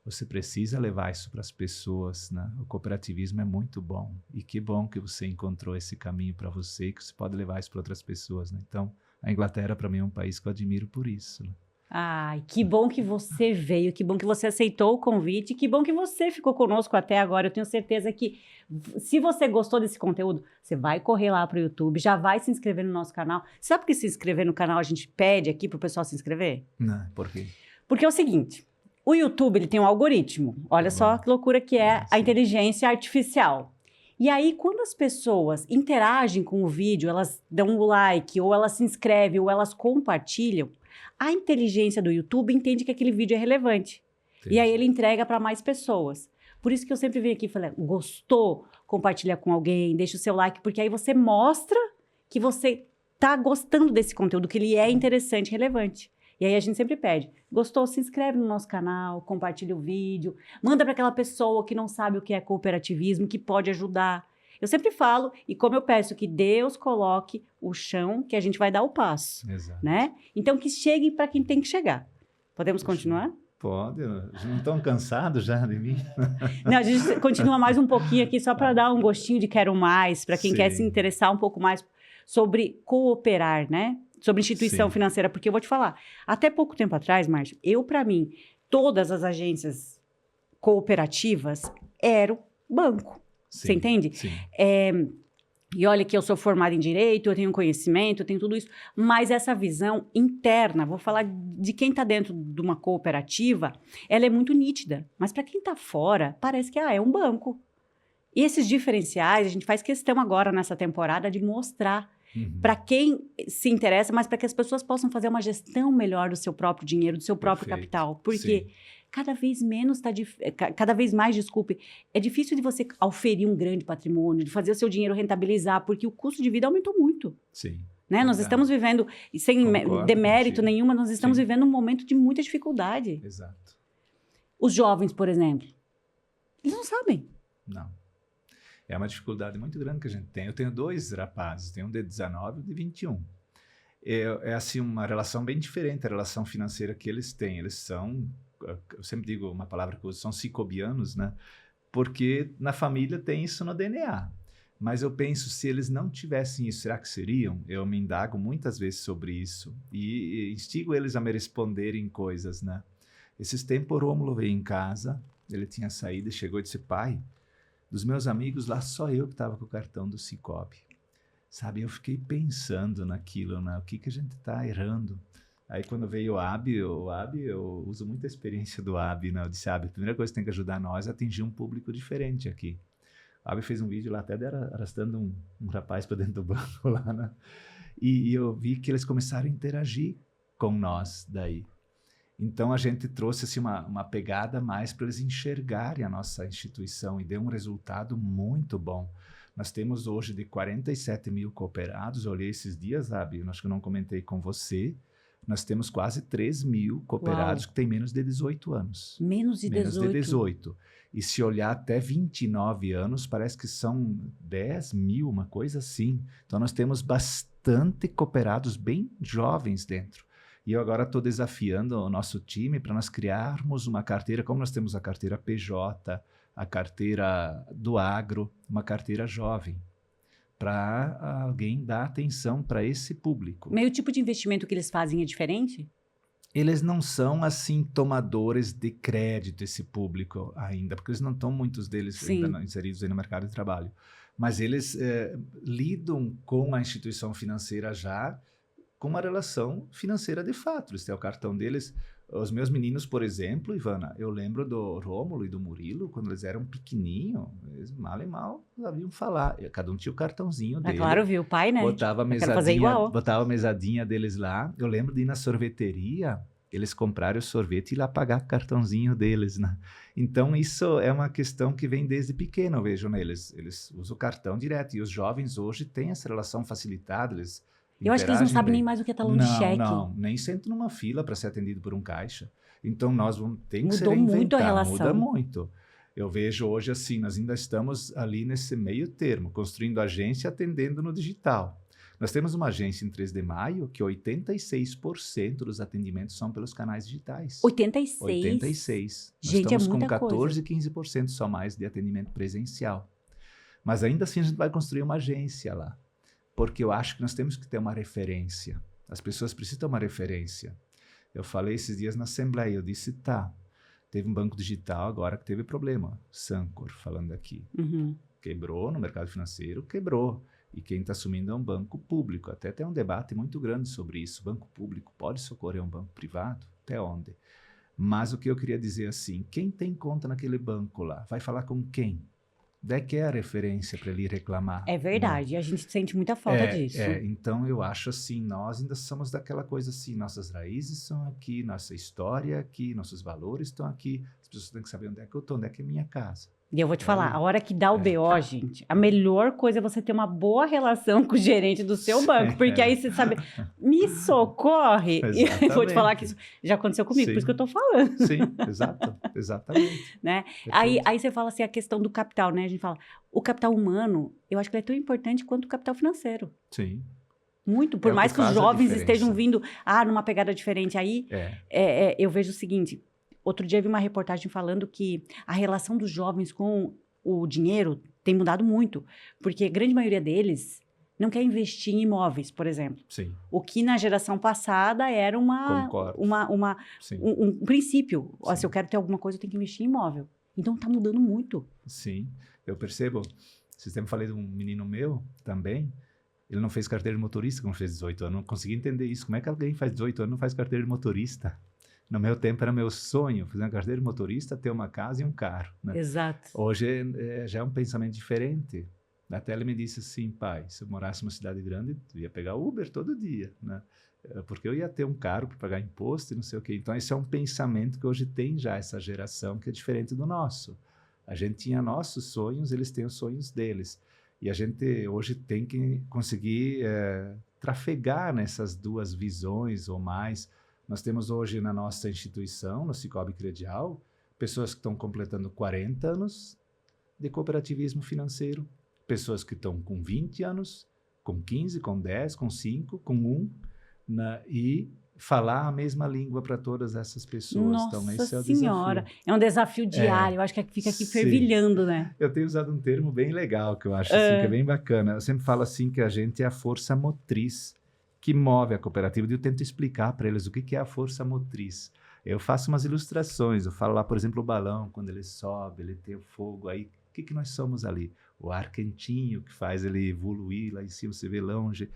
você precisa levar isso para as pessoas, né? O cooperativismo é muito bom. E que bom que você encontrou esse caminho para você e que você pode levar isso para outras pessoas, né? Então, a Inglaterra para mim é um país que eu admiro por isso, né? Ai, que bom que você veio, que bom que você aceitou o convite, que bom que você ficou conosco até agora. Eu tenho certeza que se você gostou desse conteúdo, você vai correr lá para o YouTube, já vai se inscrever no nosso canal. Sabe por que se inscrever no canal a gente pede aqui para o pessoal se inscrever? Não, por quê? Porque é o seguinte, o YouTube ele tem um algoritmo, olha só que loucura que é a inteligência artificial. E aí, quando as pessoas interagem com o vídeo, elas dão um like, ou elas se inscrevem, ou elas compartilham, A inteligência do YouTube entende que aquele vídeo é relevante. Entendi. E aí ele entrega para mais pessoas. Por isso que eu sempre venho aqui e falo, gostou? Compartilha com alguém, deixa o seu like, porque aí você mostra que você tá gostando desse conteúdo, que ele é interessante, relevante. E aí a gente sempre pede, gostou? Se inscreve no nosso canal, compartilha o vídeo, manda para aquela pessoa que não sabe o que é cooperativismo, que pode ajudar. Eu sempre falo, e como eu peço que Deus coloque o chão, que a gente vai dar o passo, Exato. né? Então que chegue para quem tem que chegar. Podemos continuar? Pode, não estão cansados já de mim? Não, a gente continua mais um pouquinho aqui só para dar um gostinho de quero mais, para quem quer se interessar um pouco mais sobre cooperar, né? Sobre instituição financeira, porque eu vou te falar, até pouco tempo atrás, Márcio, para mim, todas as agências cooperativas eram banco. Você entende? Sim. E olha que eu sou formada em Direito, eu tenho conhecimento, eu tenho tudo isso, mas essa visão interna, vou falar de quem está dentro de uma cooperativa, ela é muito nítida, mas para quem está fora, parece que é um banco. E esses diferenciais, a gente faz questão agora nessa temporada de mostrar para quem se interessa, mas para que as pessoas possam fazer uma gestão melhor do seu próprio dinheiro, do seu próprio capital, porque cada vez mais, desculpe, é difícil de você auferir um grande patrimônio, de fazer o seu dinheiro rentabilizar, porque o custo de vida aumentou muito. Sim. Né? Nós estamos vivendo, e sem demérito nenhuma, nós estamos vivendo um momento de muita dificuldade. Exato. Os jovens, por exemplo, eles não sabem. Não. É uma dificuldade muito grande que a gente tem. Eu tenho 2 rapazes, tenho um de 19 e um de 21. É assim, uma relação bem diferente, a relação financeira que eles têm. Eles são, eu sempre digo uma palavra que eu uso, são cicobianos, né? Porque na família tem isso no DNA. Mas eu penso, se eles não tivessem isso, será que seriam? Eu me indago muitas vezes sobre isso e instigo eles a me responderem coisas, né? Esses tempos o Rômulo veio em casa, ele tinha saído e chegou e disse, pai, dos meus amigos lá, só eu que estava com o cartão do Sicoob. Sabe, eu fiquei pensando naquilo, né? O que a gente está errando? Aí quando veio o AB, eu uso muita experiência do AB, né? Eu disse, AB, a primeira coisa que tem que ajudar nós é atingir um público diferente aqui. O AB fez um vídeo lá, até arrastando um rapaz para dentro do banco lá, né? E eu vi que eles começaram a interagir com nós daí. Então, a gente trouxe assim, uma pegada mais para eles enxergarem a nossa instituição e deu um resultado muito bom. Nós temos hoje de 47 mil cooperados, eu olhei esses dias, Abi, acho que eu não comentei com você, nós temos quase 3 mil cooperados que têm menos de 18 anos. Menos de 18? Menos de 18. E se olhar até 29 anos, parece que são 10 mil, uma coisa assim. Então, nós temos bastante cooperados bem jovens dentro. E eu agora estou desafiando o nosso time para nós criarmos uma carteira, como nós temos a carteira PJ, a carteira do agro, uma carteira jovem, para alguém dar atenção para esse público. Meio tipo de investimento que eles fazem é diferente? Eles não são, assim, tomadores de crédito, esse público ainda, porque eles não estão, muitos deles ainda inseridos aí no mercado de trabalho. Mas eles lidam com a instituição financeira já com uma relação financeira de fato. Eles têm o cartão deles. Os meus meninos, por exemplo, Ivana, eu lembro do Rômulo e do Murilo, quando eles eram pequenininhos, eles mal e mal sabiam falar. Cada um tinha o cartãozinho dele. Claro, viu? O pai, né? Botava a mesadinha deles lá. Eu lembro de ir na sorveteria, eles comprarem o sorvete e ir lá pagar o cartãozinho deles, né? Então, isso é uma questão que vem desde pequeno, eu vejo neles. Eles usam o cartão direto. E os jovens hoje têm essa relação facilitada, eu acho que eles não sabem nem mais o que é talão de cheque. Não, nem sentam numa fila para ser atendido por um caixa. Então, nós vamos ter que se reinventar. Mudou muito a relação. Muda muito. Eu vejo hoje assim, nós ainda estamos ali nesse meio termo, construindo agência e atendendo no digital. Nós temos uma agência em 3 de Maio que 86% dos atendimentos são pelos canais digitais. 86? 86. Gente, nós estamos é muita com 14 coisa. e 15% só mais de atendimento presencial. Mas ainda assim a gente vai construir uma agência lá. Porque eu acho que nós temos que ter uma referência. As pessoas precisam ter uma referência. Eu falei esses dias na Assembleia, eu disse, teve um banco digital agora que teve problema. Sancor, falando aqui. Quebrou no mercado financeiro, quebrou. E quem está assumindo é um banco público. Até tem um debate muito grande sobre isso. Banco público pode socorrer um banco privado? Até onde? Mas o que eu queria dizer assim, quem tem conta naquele banco lá, vai falar com quem? Onde é que é a referência para ele reclamar? É verdade, a gente sente muita falta disso. Então eu acho assim, nós ainda somos daquela coisa assim, nossas raízes são aqui, nossa história é aqui, nossos valores estão aqui, as pessoas têm que saber onde é que eu estou, onde é que é minha casa. E eu vou te falar, a hora que dá o BO, gente, a melhor coisa é você ter uma boa relação com o gerente do seu banco, porque aí você sabe, me socorre. E eu vou te falar que isso já aconteceu comigo, por isso que eu tô falando. Sim, exatamente. Né? Aí você fala assim, a questão do capital, né? A gente fala, o capital humano, eu acho que ele é tão importante quanto o capital financeiro. Sim. Muito, por mais que os jovens estejam vindo, numa pegada diferente. Aí, eu vejo o seguinte... Outro dia eu vi uma reportagem falando que a relação dos jovens com o dinheiro tem mudado muito, porque a grande maioria deles não quer investir em imóveis, por exemplo. Sim. O que na geração passada era um princípio. Ó, se eu quero ter alguma coisa, eu tenho que investir em imóvel. Então está mudando muito. Sim, eu percebo. Esse tempo falei de um menino meu também. Ele não fez carteira de motorista quando fez 18 anos. Não consegui entender isso. Como é que alguém faz 18 anos e não faz carteira de motorista? No meu tempo era meu sonho, fazer uma carteira de motorista, ter uma casa e um carro. Né? Exato. Hoje já é um pensamento diferente. Até ele me disse assim, pai, se eu morasse numa cidade grande, eu ia pegar Uber todo dia, né? Porque eu ia ter um carro para pagar imposto e não sei o quê. Então esse é um pensamento que hoje tem já essa geração que é diferente do nosso. A gente tinha nossos sonhos, eles têm os sonhos deles. E a gente hoje tem que conseguir trafegar nessas duas visões ou mais. Nós temos hoje na nossa instituição, no Sicoob Credial, pessoas que estão completando 40 anos de cooperativismo financeiro, pessoas que estão com 20 anos, com 15, com 10, com 5, com 1, e falar a mesma língua para todas essas pessoas. Nossa então, esse é o Senhora, desafio. É um desafio diário, eu acho que fica aqui fervilhando, né? Eu tenho usado um termo bem legal, que eu acho assim, que é bem bacana. Eu sempre falo assim que a gente é a força motriz que move a cooperativa, e eu tento explicar para eles o que é a força motriz. Eu faço umas ilustrações, eu falo lá, por exemplo, o balão, quando ele sobe, ele tem o fogo, aí o que nós somos ali? O ar quentinho que faz ele evoluir lá em cima, você vê longe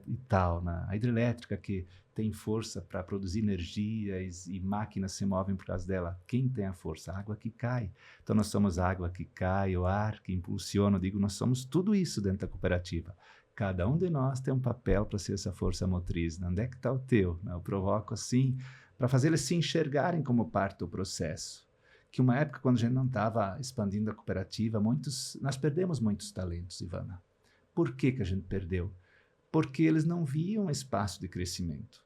e tal. Né? A hidrelétrica que tem força para produzir energia e máquinas se movem por causa dela. Quem tem a força? A água que cai. Então nós somos a água que cai, o ar que impulsiona, eu digo, nós somos tudo isso dentro da cooperativa. Cada um de nós tem um papel para ser essa força motriz. Né? Onde é que está o teu? Né? Eu provoco assim, para fazer eles se enxergarem como parte do processo. Que uma época, quando a gente não estava expandindo a cooperativa, nós perdemos muitos talentos, Ivana. Por que a gente perdeu? Porque eles não viam espaço de crescimento.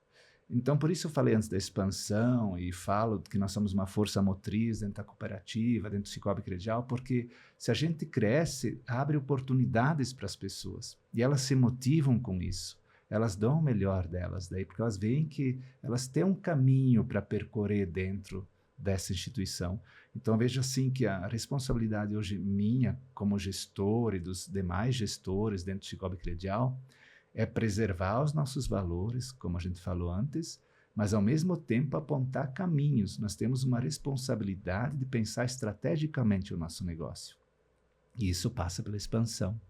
Então, por isso eu falei antes da expansão e falo que nós somos uma força motriz dentro da cooperativa, dentro do Sicoob Credial, porque se a gente cresce, abre oportunidades para as pessoas e elas se motivam com isso. Elas dão o melhor delas daí, porque elas veem que elas têm um caminho para percorrer dentro dessa instituição. Então, eu vejo assim que a responsabilidade hoje minha como gestor e dos demais gestores dentro do Sicoob Credial é preservar os nossos valores, como a gente falou antes, mas ao mesmo tempo apontar caminhos. Nós temos uma responsabilidade de pensar estrategicamente o nosso negócio. E isso passa pela expansão.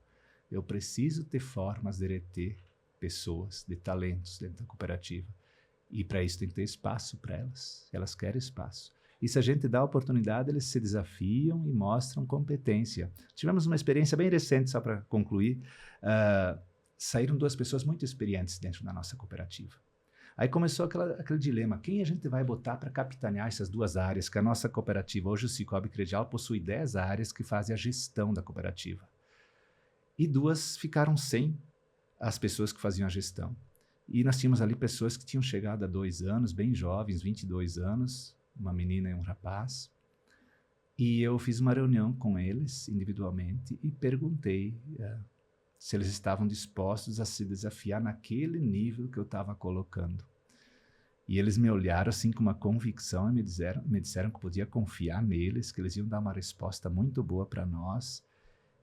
Eu preciso ter formas de reter pessoas, de talentos dentro da cooperativa. E para isso tem que ter espaço para elas. Elas querem espaço. E se a gente dá a oportunidade, eles se desafiam e mostram competência. Tivemos uma experiência bem recente, só para concluir. Saíram 2 pessoas muito experientes dentro da nossa cooperativa. Aí começou aquele dilema, quem a gente vai botar para capitanear essas 2 áreas, que a nossa cooperativa, hoje o Sicoob Credial, possui 10 áreas que fazem a gestão da cooperativa. E 2 ficaram sem as pessoas que faziam a gestão. E nós tínhamos ali pessoas que tinham chegado há 2 anos, bem jovens, 22 anos, uma menina e um rapaz. E eu fiz uma reunião com eles, individualmente, e perguntei se eles estavam dispostos a se desafiar naquele nível que eu estava colocando. E eles me olharam assim com uma convicção e me disseram que eu podia confiar neles, que eles iam dar uma resposta muito boa para nós.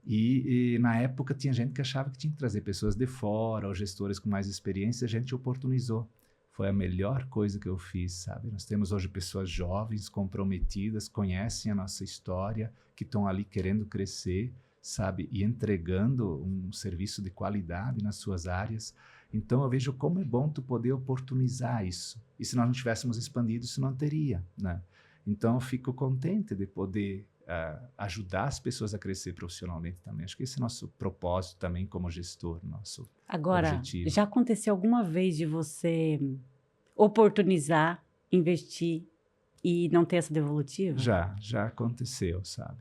E na época tinha gente que achava que tinha que trazer pessoas de fora ou gestores com mais experiência, a gente oportunizou. Foi a melhor coisa que eu fiz, sabe? Nós temos hoje pessoas jovens, comprometidas, conhecem a nossa história, que estão ali querendo crescer, sabe, e entregando um serviço de qualidade nas suas áreas. Então eu vejo como é bom tu poder oportunizar isso. E se nós não tivéssemos expandido, isso não teria, né? Então eu fico contente de poder ajudar as pessoas a crescer profissionalmente também. Acho que esse é nosso propósito também como gestor, nosso Agora, objetivo. já aconteceu alguma vez de você oportunizar, investir e não ter essa devolutiva? Já aconteceu, sabe?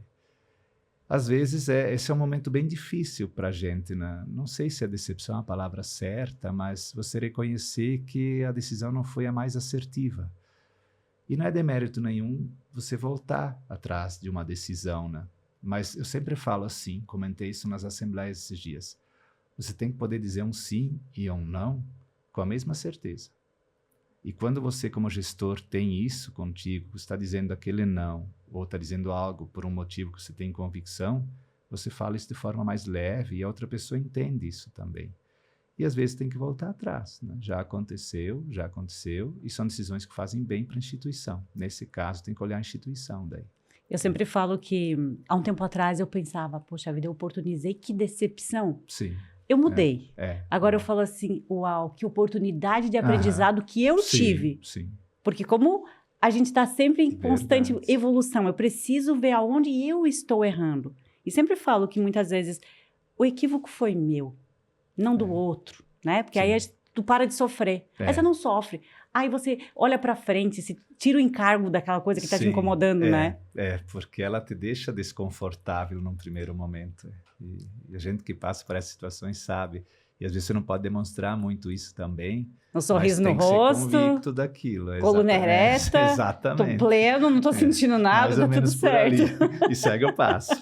Às vezes, esse é um momento bem difícil para a gente, né? Não sei se a decepção é a palavra certa, mas você reconhecer que a decisão não foi a mais assertiva. E não é demérito nenhum você voltar atrás de uma decisão, né? Mas eu sempre falo assim, comentei isso nas assembleias esses dias. Você tem que poder dizer um sim e um não com a mesma certeza. E quando você, como gestor, tem isso contigo, está dizendo aquele não, ou está dizendo algo por um motivo que você tem convicção, você fala isso de forma mais leve e a outra pessoa entende isso também. E às vezes tem que voltar atrás, né? Já aconteceu, e são decisões que fazem bem para a instituição. Nesse caso, tem que olhar a instituição daí. Eu sempre falo que, há um tempo atrás, eu pensava, poxa vida, eu oportunizei, que decepção. Sim. Eu mudei. Agora eu É. falo assim, uau, que oportunidade de aprendizado que eu tive. Sim. Porque como a gente está sempre em constante Verdade. evolução, eu preciso ver aonde eu estou errando. E sempre falo que muitas vezes o equívoco foi meu, não do outro, né? Porque aí tu para de sofrer. Aí você não sofre. Aí você olha para frente, se tira o encargo daquela coisa que está te incomodando, né? Porque ela te deixa desconfortável num primeiro momento. E a gente que passa por essas situações sabe. E às vezes você não pode demonstrar muito isso também. Um sorriso no mas tem rosto, que ser convicto daquilo. coluna ereta, Exatamente. tô pleno, não tô sentindo nada, mais ou tá tudo menos por certo. ali. E segue o passo.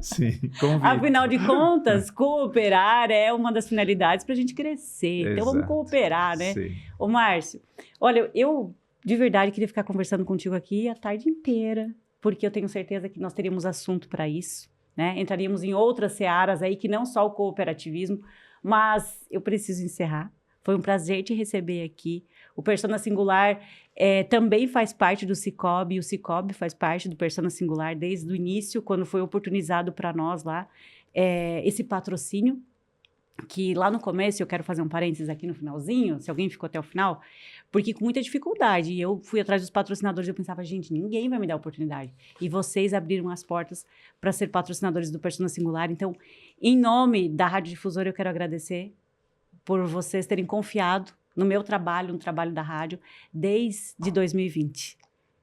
Sim, convicto. Afinal de contas, cooperar é uma das finalidades para a gente crescer. Então vamos cooperar, né? Sim. Ô, Márcio, olha, eu de verdade queria ficar conversando contigo aqui a tarde inteira, porque eu tenho certeza que nós teríamos assunto para isso, né? Entraríamos em outras searas aí que não só o cooperativismo, mas eu preciso encerrar. Foi um prazer te receber aqui. O Persona Singular também faz parte do Cicobi, e o Cicobi faz parte do Persona Singular desde o início, quando foi oportunizado para nós lá esse patrocínio, que lá no começo, eu quero fazer um parênteses aqui no finalzinho, se alguém ficou até o final, porque com muita dificuldade, eu fui atrás dos patrocinadores, eu pensava, gente, ninguém vai me dar oportunidade. E vocês abriram as portas para ser patrocinadores do Persona Singular. Então, em nome da Rádio Difusora, eu quero agradecer por vocês terem confiado no meu trabalho, no trabalho da rádio, desde 2020.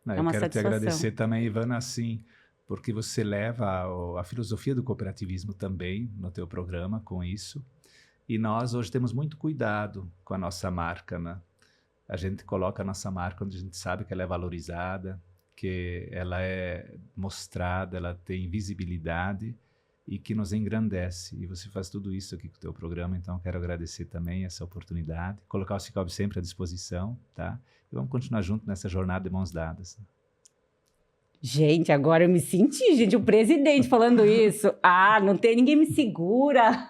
Eu quero te agradecer também, Ivana, assim, porque você leva a filosofia do cooperativismo também no teu programa com isso. E nós hoje temos muito cuidado com a nossa marca, né? A gente coloca a nossa marca onde a gente sabe que ela é valorizada, que ela é mostrada, ela tem visibilidade e que nos engrandece. E você faz tudo isso aqui com o teu programa, então quero agradecer também essa oportunidade, colocar o Cicobi sempre à disposição, tá? E vamos continuar junto nessa jornada de mãos dadas. Gente, agora eu me senti, gente, o presidente falando isso. Não tem, ninguém me segura.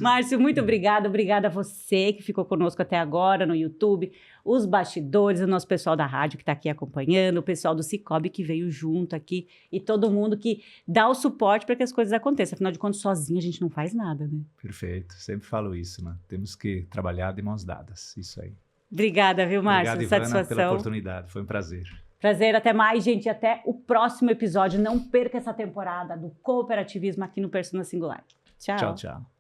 Márcio, muito obrigada. Obrigada a você que ficou conosco até agora no YouTube, os bastidores, o nosso pessoal da rádio que está aqui acompanhando, o pessoal do Cicobi que veio junto aqui e todo mundo que dá o suporte para que as coisas aconteçam. Afinal de contas, sozinho a gente não faz nada, né? Perfeito. Sempre falo isso, né? Temos que trabalhar de mãos dadas. Isso aí. Obrigada, viu, Márcio? Obrigado, Ivana, satisfação. pela oportunidade. Foi um prazer. Prazer, até mais, gente. Até o próximo episódio. Não perca essa temporada do cooperativismo aqui no Persona Singular. Tchau. Tchau, tchau.